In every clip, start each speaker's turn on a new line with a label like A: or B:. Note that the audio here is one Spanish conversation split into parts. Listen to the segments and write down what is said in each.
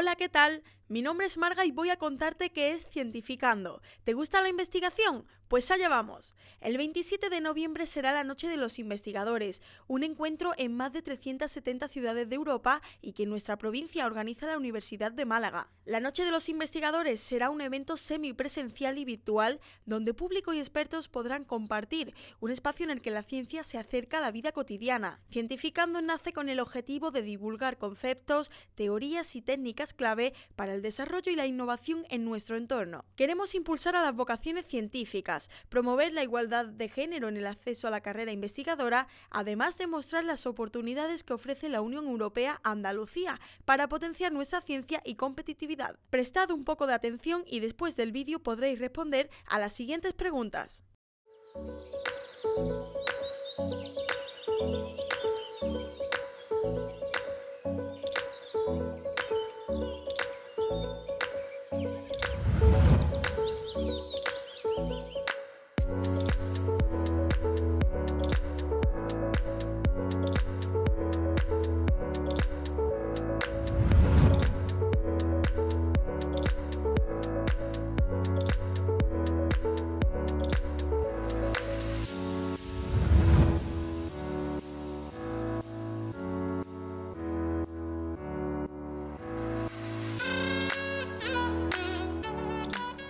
A: Hola, ¿qué tal? Mi nombre es Marga y voy a contarte qué es Cientificando. ¿Te gusta la investigación? Pues allá vamos. El 27 de noviembre será la Noche de los Investigadores, un encuentro en más de 370 ciudades de Europa y que en nuestra provincia organiza la Universidad de Málaga. La Noche de los Investigadores será un evento semipresencial y virtual donde público y expertos podrán compartir, un espacio en el que la ciencia se acerca a la vida cotidiana. Cientificando nace con el objetivo de divulgar conceptos, teorías y técnicas clave para el desarrollo y la innovación en nuestro entorno. Queremos impulsar a las vocaciones científicas, promover la igualdad de género en el acceso a la carrera investigadora, además de mostrar las oportunidades que ofrece la Unión Europea a Andalucía para potenciar nuestra ciencia y competitividad. Prestad un poco de atención y después del vídeo podréis responder a las siguientes preguntas.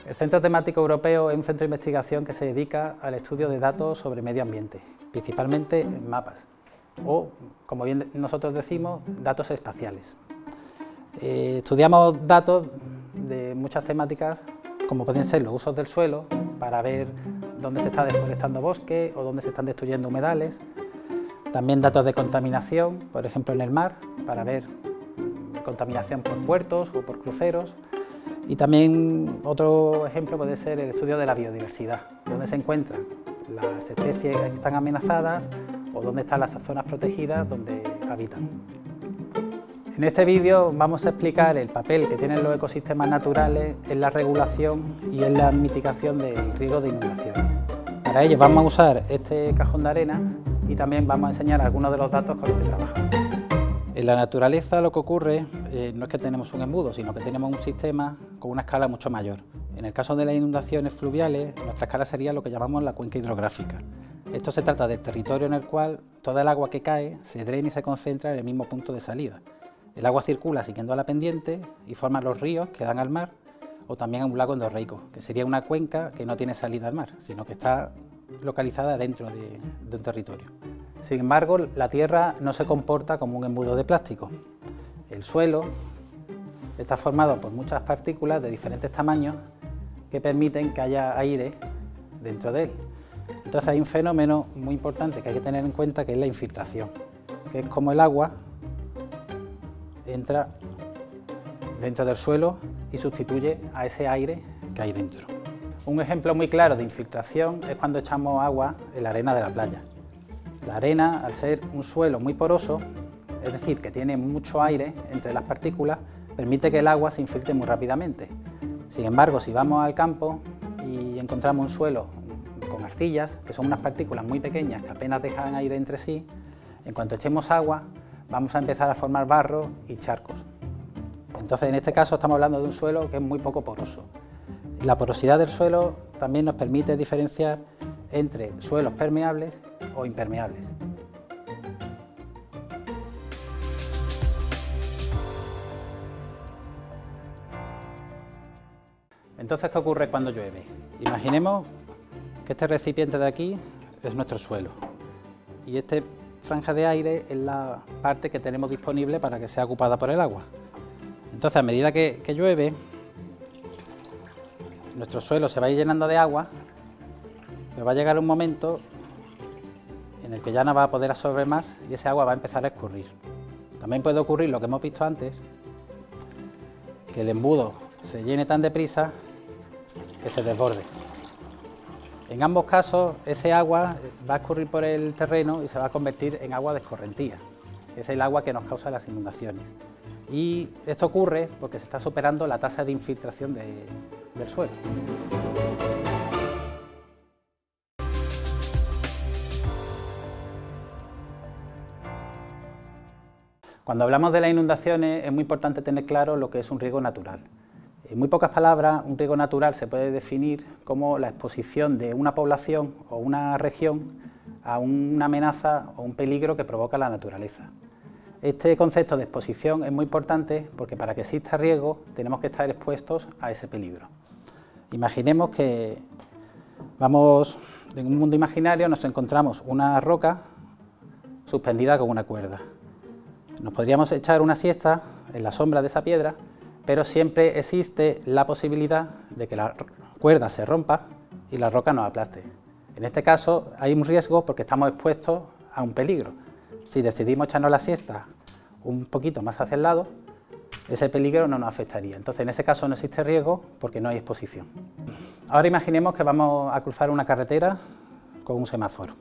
B: El Centro Temático Europeo es un centro de investigación que se dedica al estudio de datos sobre medio ambiente, principalmente mapas, o, como bien nosotros decimos, datos espaciales. Estudiamos datos de muchas temáticas, como pueden ser los usos del suelo, para ver dónde se está deforestando bosque o dónde se están destruyendo humedales. También datos de contaminación, por ejemplo en el mar, para ver contaminación por puertos o por cruceros. Y también otro ejemplo puede ser el estudio de la biodiversidad, dónde se encuentran las especies que están amenazadas o dónde están las zonas protegidas donde habitan. En este vídeo vamos a explicar el papel que tienen los ecosistemas naturales en la regulación y en la mitigación del riesgo de inundaciones. Para ello vamos a usar este cajón de arena y también vamos a enseñar algunos de los datos con los que trabajamos. En la naturaleza lo que ocurre no es que tenemos un embudo, sino que tenemos un sistema con una escala mucho mayor. En el caso de las inundaciones fluviales, nuestra escala sería lo que llamamos la cuenca hidrográfica. Esto se trata del territorio en el cual toda el agua que cae se drena y se concentra en el mismo punto de salida. El agua circula siguiendo la pendiente y forma los ríos que dan al mar, o también a un lago endorreico, que sería una cuenca que no tiene salida al mar, sino que está localizada dentro de un territorio. Sin embargo, la Tierra no se comporta como un embudo de plástico. El suelo está formado por muchas partículas de diferentes tamaños que permiten que haya aire dentro de él. Entonces hay un fenómeno muy importante que hay que tener en cuenta, que es la infiltración, que es como el agua entra dentro del suelo y sustituye a ese aire que hay dentro. Un ejemplo muy claro de infiltración es cuando echamos agua en la arena de la playa. La arena, al ser un suelo muy poroso, es decir, que tiene mucho aire entre las partículas, permite que el agua se infiltre muy rápidamente. Sin embargo, si vamos al campo y encontramos un suelo con arcillas, que son unas partículas muy pequeñas que apenas dejan aire entre sí, en cuanto echemos agua, vamos a empezar a formar barro y charcos. Entonces, en este caso estamos hablando de un suelo que es muy poco poroso. La porosidad del suelo también nos permite diferenciar entre suelos permeables o impermeables. Entonces, ¿qué ocurre cuando llueve? Imaginemos que este recipiente de aquí es nuestro suelo y esta franja de aire es la parte que tenemos disponible para que sea ocupada por el agua. Entonces, a medida que llueve, nuestro suelo se va a ir llenando de agua, pero va a llegar un momento en el que ya no va a poder absorber más y ese agua va a empezar a escurrir. También puede ocurrir lo que hemos visto antes, que el embudo se llene tan deprisa que se desborde. En ambos casos, ese agua va a escurrir por el terreno y se va a convertir en agua de escorrentía, que es el agua que nos causa las inundaciones. Y esto ocurre porque se está superando la tasa de infiltración del suelo. Cuando hablamos de las inundaciones es muy importante tener claro lo que es un riesgo natural. En muy pocas palabras, un riesgo natural se puede definir como la exposición de una población o una región a una amenaza o un peligro que provoca la naturaleza. Este concepto de exposición es muy importante porque para que exista riesgo tenemos que estar expuestos a ese peligro. Imaginemos que vamos en un mundo imaginario, nos encontramos una roca suspendida con una cuerda. Nos podríamos echar una siesta en la sombra de esa piedra, pero siempre existe la posibilidad de que la cuerda se rompa y la roca nos aplaste. En este caso hay un riesgo porque estamos expuestos a un peligro. Si decidimos echarnos la siesta un poquito más hacia el lado, ese peligro no nos afectaría. Entonces en ese caso no existe riesgo porque no hay exposición. Ahora imaginemos que vamos a cruzar una carretera con un semáforo.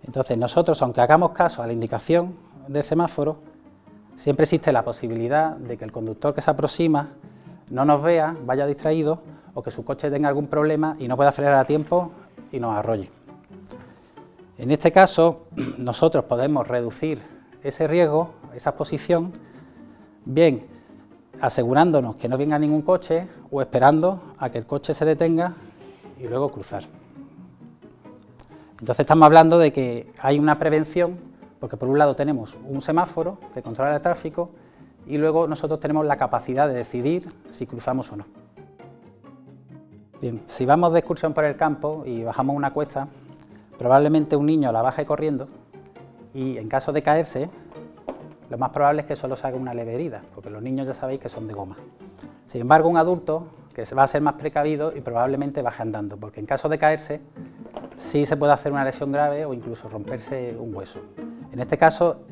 B: Entonces nosotros, aunque hagamos caso a la indicación del semáforo, siempre existe la posibilidad de que el conductor que se aproxima no nos vea, vaya distraído, o que su coche tenga algún problema y no pueda frenar a tiempo y nos arrolle. En este caso, nosotros podemos reducir ese riesgo, esa exposición, bien asegurándonos que no venga ningún coche o esperando a que el coche se detenga y luego cruzar. Entonces estamos hablando de que hay una prevención, porque por un lado tenemos un semáforo que controla el tráfico y luego nosotros tenemos la capacidad de decidir si cruzamos o no. Bien, si vamos de excursión por el campo y bajamos una cuesta, probablemente un niño la baje corriendo y en caso de caerse, lo más probable es que solo se haga una leve herida, porque los niños ya sabéis que son de goma. Sin embargo, un adulto que va a ser más precavido y probablemente baje andando, porque en caso de caerse sí se puede hacer una lesión grave o incluso romperse un hueso. En este caso,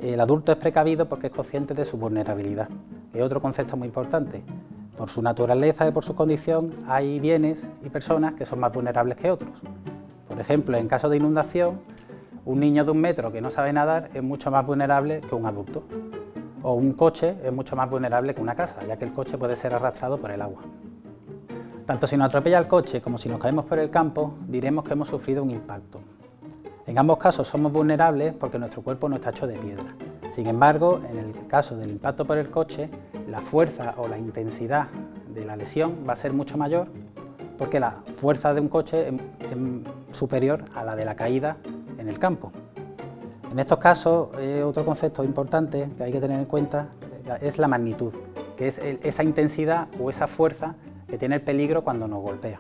B: el adulto es precavido porque es consciente de su vulnerabilidad, que es otro concepto muy importante. Por su naturaleza y por su condición, hay bienes y personas que son más vulnerables que otros. Por ejemplo, en caso de inundación, un niño de 1 metro que no sabe nadar es mucho más vulnerable que un adulto. O un coche es mucho más vulnerable que una casa, ya que el coche puede ser arrastrado por el agua. Tanto si nos atropella el coche como si nos caemos por el campo, diremos que hemos sufrido un impacto. En ambos casos somos vulnerables porque nuestro cuerpo no está hecho de piedra. Sin embargo, en el caso del impacto por el coche, la fuerza o la intensidad de la lesión va a ser mucho mayor porque la fuerza de un coche es superior a la de la caída en el campo. En estos casos, otro concepto importante que hay que tener en cuenta es la magnitud, que es esa intensidad o esa fuerza que tiene el peligro cuando nos golpea.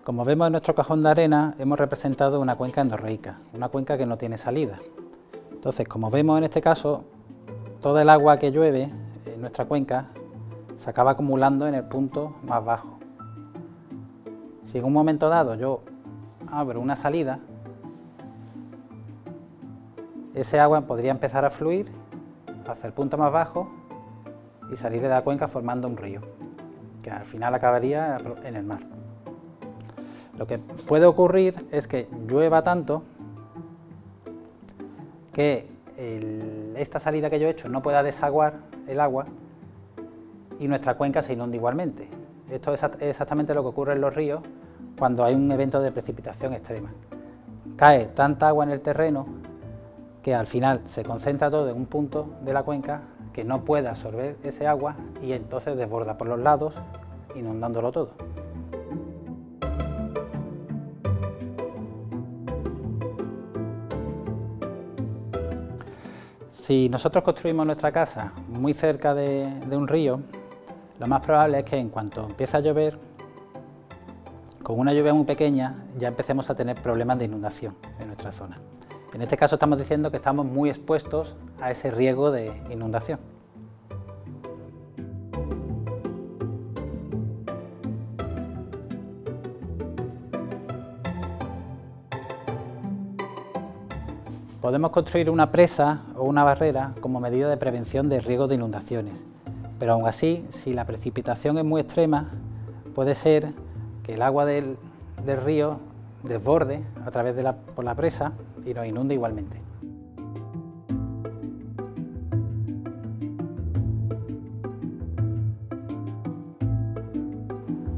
B: Como vemos en nuestro cajón de arena, hemos representado una cuenca endorreica, una cuenca que no tiene salida. Entonces, como vemos en este caso, todo el agua que llueve en nuestra cuenca se acaba acumulando en el punto más bajo. Si en un momento dado yo abro una salida, ese agua podría empezar a fluir hacia el punto más bajo y salir de la cuenca formando un río, que al final acabaría en el mar. Lo que puede ocurrir es que llueva tanto que esta salida que yo he hecho no pueda desaguar el agua y nuestra cuenca se inunde igualmente. Esto es exactamente lo que ocurre en los ríos cuando hay un evento de precipitación extrema. Cae tanta agua en el terreno que al final se concentra todo en un punto de la cuenca que no puede absorber ese agua y entonces desborda por los lados, inundándolo todo. Si nosotros construimos nuestra casa muy cerca de un río, lo más probable es que en cuanto empiece a llover, con una lluvia muy pequeña, ya empecemos a tener problemas de inundación en nuestra zona. En este caso estamos diciendo que estamos muy expuestos a ese riesgo de inundación. Podemos construir una presa o una barrera como medida de prevención del riesgo de inundaciones, pero aún así, si la precipitación es muy extrema, puede ser que el agua del río desborde a través por la presa y nos inunde igualmente.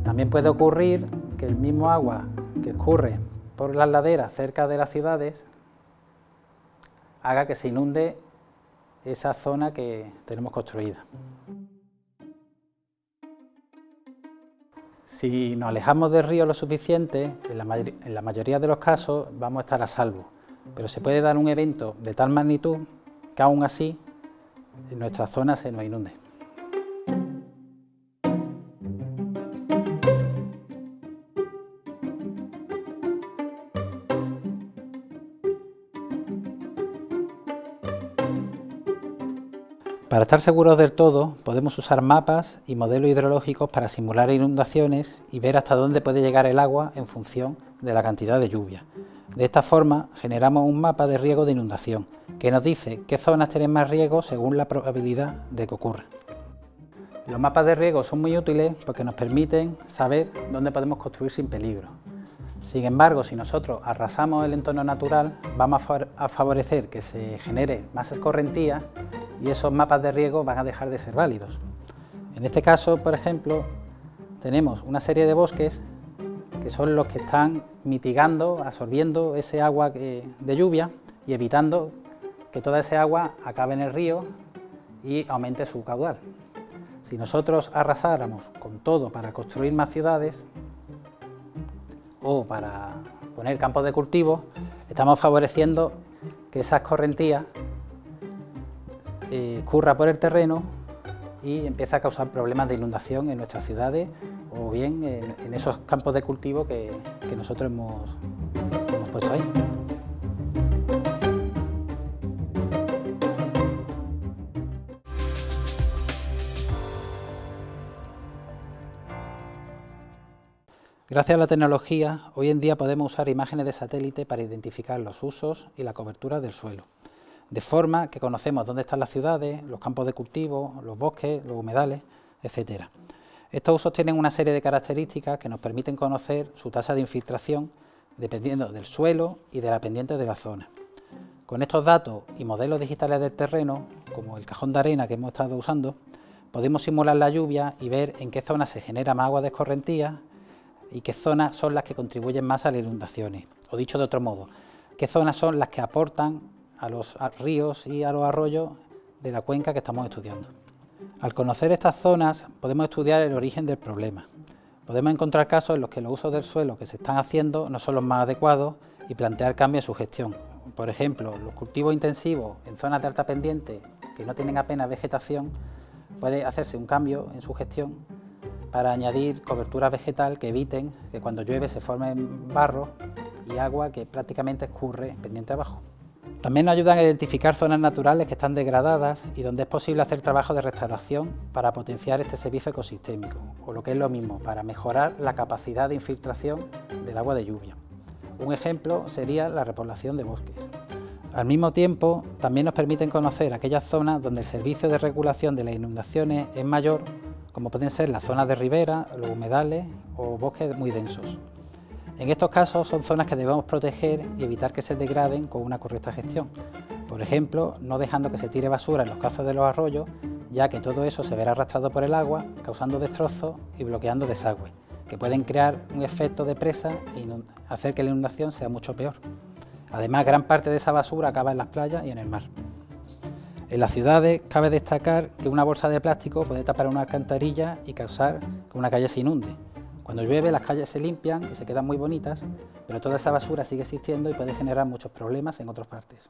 B: También puede ocurrir que el mismo agua que escurre por las laderas cerca de las ciudades haga que se inunde esa zona que tenemos construida. Si nos alejamos del río lo suficiente, en la mayoría de los casos vamos a estar a salvo, pero se puede dar un evento de tal magnitud que aún así en nuestra zona se nos inunde. Para estar seguros del todo, podemos usar mapas y modelos hidrológicos para simular inundaciones y ver hasta dónde puede llegar el agua en función de la cantidad de lluvia. De esta forma, generamos un mapa de riesgo de inundación, que nos dice qué zonas tienen más riesgo según la probabilidad de que ocurra. Los mapas de riesgo son muy útiles porque nos permiten saber dónde podemos construir sin peligro. Sin embargo, si nosotros arrasamos el entorno natural, vamos a favorecer que se genere más escorrentía y esos mapas de riesgo van a dejar de ser válidos. En este caso, por ejemplo, tenemos una serie de bosques que son los que están mitigando, absorbiendo ese agua de lluvia y evitando que toda esa agua acabe en el río y aumente su caudal. Si nosotros arrasáramos con todo para construir más ciudades o para poner campos de cultivo, estamos favoreciendo que esa escorrentía escurra por el terreno y empieza a causar problemas de inundación en nuestras ciudades o bien en esos campos de cultivo que nosotros hemos puesto ahí. Gracias a la tecnología, hoy en día podemos usar imágenes de satélite para identificar los usos y la cobertura del suelo, de forma que conocemos dónde están las ciudades, los campos de cultivo, los bosques, los humedales, etc. Estos usos tienen una serie de características que nos permiten conocer su tasa de infiltración dependiendo del suelo y de la pendiente de la zona. Con estos datos y modelos digitales del terreno, como el cajón de arena que hemos estado usando, podemos simular la lluvia y ver en qué zonas se genera más agua de escorrentía y qué zonas son las que contribuyen más a las inundaciones. O dicho de otro modo, qué zonas son las que aportan a los ríos y a los arroyos de la cuenca que estamos estudiando. Al conocer estas zonas podemos estudiar el origen del problema. Podemos encontrar casos en los que los usos del suelo que se están haciendo no son los más adecuados y plantear cambios en su gestión. Por ejemplo, los cultivos intensivos en zonas de alta pendiente que no tienen apenas vegetación, puede hacerse un cambio en su gestión para añadir cobertura vegetal que eviten que cuando llueve se formen barro y agua que prácticamente escurre pendiente abajo. También nos ayudan a identificar zonas naturales que están degradadas y donde es posible hacer trabajo de restauración para potenciar este servicio ecosistémico, o lo que es lo mismo, para mejorar la capacidad de infiltración del agua de lluvia. Un ejemplo sería la repoblación de bosques. Al mismo tiempo, también nos permiten conocer aquellas zonas donde el servicio de regulación de las inundaciones es mayor, como pueden ser las zonas de ribera, los humedales o bosques muy densos. En estos casos son zonas que debemos proteger y evitar que se degraden con una correcta gestión. Por ejemplo, no dejando que se tire basura en los cauces de los arroyos, ya que todo eso se verá arrastrado por el agua, causando destrozos y bloqueando desagües, que pueden crear un efecto de presa y hacer que la inundación sea mucho peor. Además, gran parte de esa basura acaba en las playas y en el mar. En las ciudades cabe destacar que una bolsa de plástico puede tapar una alcantarilla y causar que una calle se inunde. Cuando llueve las calles se limpian y se quedan muy bonitas, pero toda esa basura sigue existiendo y puede generar muchos problemas en otras partes.